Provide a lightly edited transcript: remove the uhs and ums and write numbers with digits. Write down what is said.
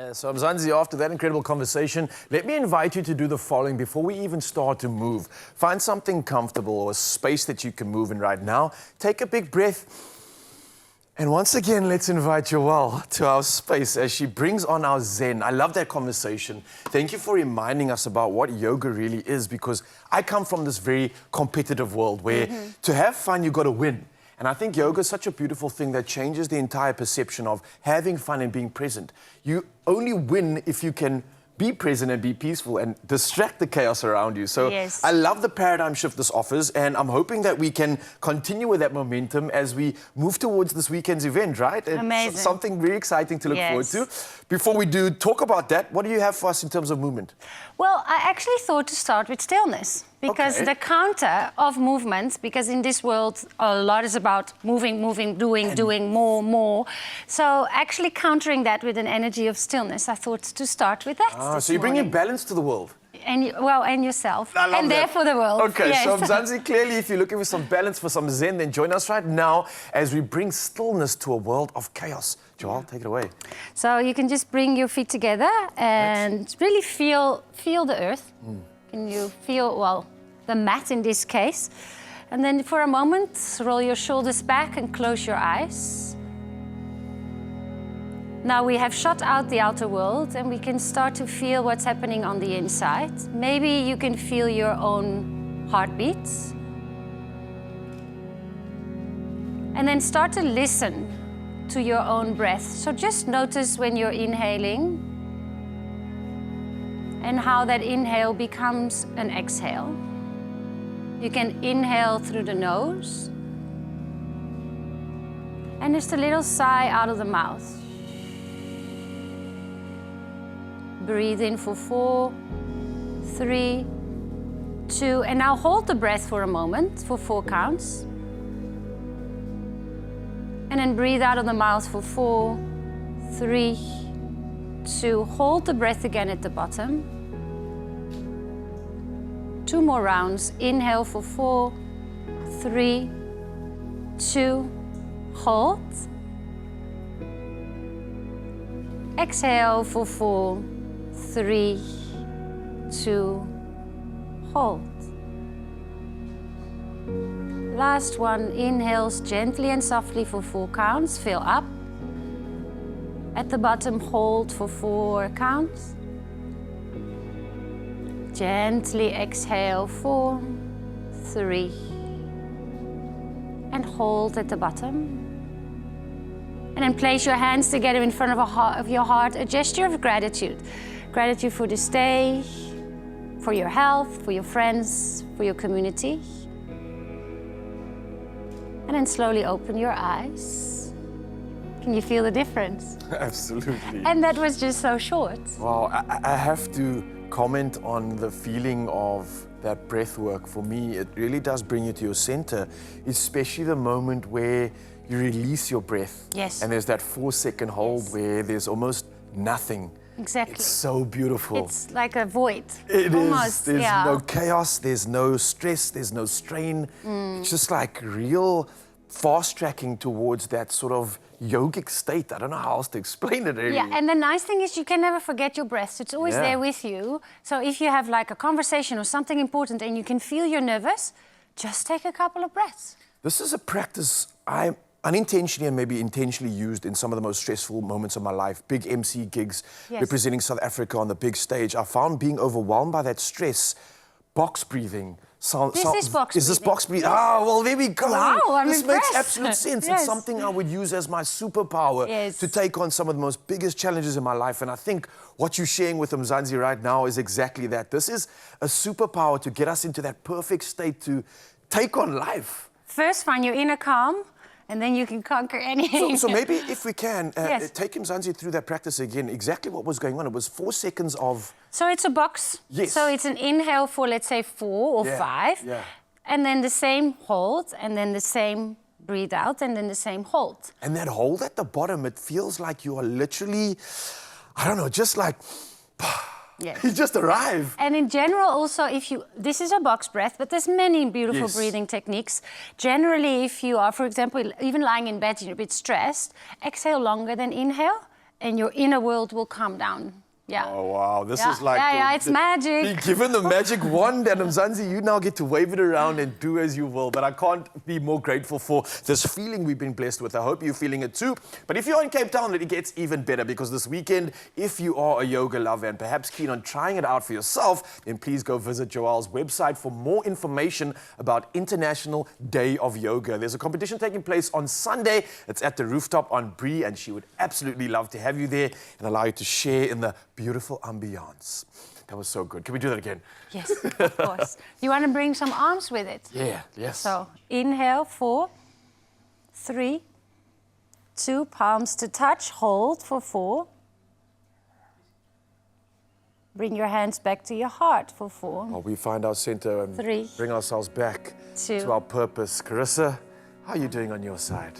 So Mzansi, after that incredible conversation, let me invite you to do the following before we even start to move. Find something comfortable or a space that you can move in right now. Take a big breath. And once again, let's invite Joelle to our space as she brings on our Zen. I love that conversation. Thank you for reminding us about what yoga really is, because I come from this very competitive world where to have fun, you got to win. And I think yoga is such a beautiful thing that changes the entire perception of having fun and being present. You only win if you can be present and be peaceful and distract the chaos around you. So Yes. I love the paradigm shift this offers, and I'm hoping that we can continue with that momentum as we move towards this weekend's event, right? It's Amazing. something very exciting to look forward Yes. to. Before we do talk about that, what do you have for us in terms of movement? Well, I actually thought to start with stillness, because Okay. the counter of movements, because in this world a lot is about moving, doing more. So actually countering that with an energy of stillness, I thought to start with that. this So you're bringing morning. balance to the world. And and yourself. I love and that. there for the world. Okay, Yes. so Mzansi, clearly if you're looking for some balance, for some Zen, then join us right now as we bring stillness to a world of chaos. Joelle, take it away. So you can just bring your feet together and really feel the earth. Can you feel, well, the mat in this case. And then for a moment, roll your shoulders back and close your eyes. Now we have shut out the outer world and we can start to feel what's happening on the inside. Maybe you can feel your own heartbeats. And then start to listen to your own breath. So just notice when you're inhaling and how that inhale becomes an exhale. You can inhale through the nose and just a little sigh out of the mouth. Breathe in for 4, 3, 2, and now hold the breath for a moment for 4 counts. And then breathe out of the mouth for 4, 3, 2. Hold the breath again at the bottom. 2 more rounds. Inhale for 4, 3, 2. Hold. Exhale for 4, 3, 2. Hold. Last one, inhales gently and softly for 4 counts, fill up. At the bottom, hold for 4 counts. Gently exhale, 4, 3. And hold at the bottom. And then place your hands together in front of your heart, a gesture of gratitude. Gratitude for this day, for your health, for your friends, for your community. And then slowly open your eyes. Can you feel the difference? Absolutely. And that was just so short. Wow, I have to comment on the feeling of that breath work. For me, it really does bring you to your center, especially the moment where you release your breath. Yes. And there's that 4-second hold where there's almost nothing. Exactly. It's so beautiful. It's like a void. It Almost, is. There's yeah. no chaos, there's no stress, there's no strain. It's just like real fast tracking towards that sort of yogic state. I don't know how else to explain it really. Yeah, and the nice thing is you can never forget your breath. So it's always Yeah. there with you. So if you have like a conversation or something important and you can feel you're nervous, just take a couple of breaths. This is a practice I unintentionally and maybe intentionally used in some of the most stressful moments of my life. Big MC gigs, Yes. representing South Africa on the big stage. I found being overwhelmed by that stress, box breathing. This is box Is this breathing. box breathing? Ah, well, there we go. Wow, I'm this impressed. makes absolute sense. Yes. It's something I would use as my superpower Yes. to take on some of the most biggest challenges in my life. And I think what you're sharing with Mzansi right now is exactly that. This is a superpower to get us into that perfect state to take on life. First, find your inner calm, and then you can conquer anything. So maybe if we can, Yes. take Mzansi through that practice again, exactly what was going on. It was 4 seconds of... So it's a box. Yes. So it's an inhale for, let's say, 4 or Yeah, 5. yeah. And then the same hold, and then the same breathe out, and then the same hold. And that hold at the bottom, it feels like you are literally, I don't know, just like... Yes. You just arrive. And in general, also, this is a box breath, but there's many beautiful Yes. breathing techniques. Generally, if you are, for example, even lying in bed, you're a bit stressed, exhale longer than inhale, and your inner world will calm down. Yeah. Oh, wow. This Yeah. is like... Yeah, it's magic. Be given the magic wand, and Mzansi, you now get to wave it around and do as you will. But I can't be more grateful for this feeling we've been blessed with. I hope you're feeling it too. But if you're in Cape Town, it gets even better, because this weekend, if you are a yoga lover and perhaps keen on trying it out for yourself, then please go visit Joelle's website for more information about International Day of Yoga. There's a competition taking place on Sunday. It's at the rooftop on Bree, and she would absolutely love to have you there and allow you to share in the beautiful ambiance. That was so good. Can we do that again? Yes, of course. You want to bring some arms with it? Yeah, yes. So inhale, 4, 3, 2, palms to touch, hold for 4. Bring your hands back to your heart for 4. While we find our center and 3, bring ourselves back 2, to our purpose. Carissa, how are you doing on your side?